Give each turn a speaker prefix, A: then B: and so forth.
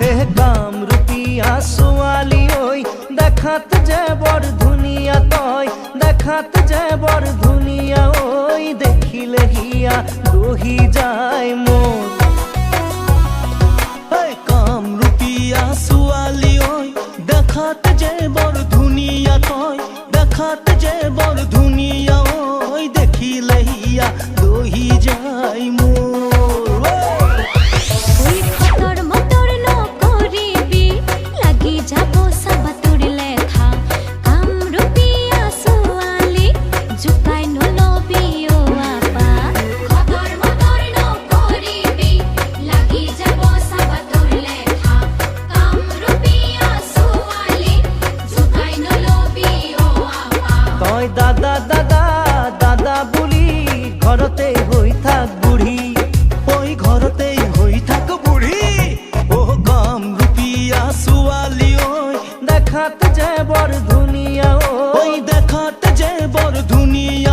A: এহ কামরূপিয়া ছোৱালী ঐ দেখাত যে বৰ ধুনীয়া তই দেখাত যে বৰ ধুনীয়া ঐ দেখিলে হিয়া বহি যায় মোৰ
B: কামরূপিয়া ছোৱালী ঐ দেখাত যে বৰ ধুনীয়া তই দেখাত যে বৰ ধুনীয়া ঐ দেখিলে হিয়া বহি যায় মোৰ
A: দাদা দাদা দাদা বুলি ঘৰতে হৈ থাক বুঢ়ী
B: ঐ ঘৰতে হৈ থাক বুঢ়ী অ কামৰূপিয়া ছোৱালী ঐ
A: দেখাত যে বৰ ধুনীয়া
B: ঐ দেখাত যে বৰ ধুনীয়া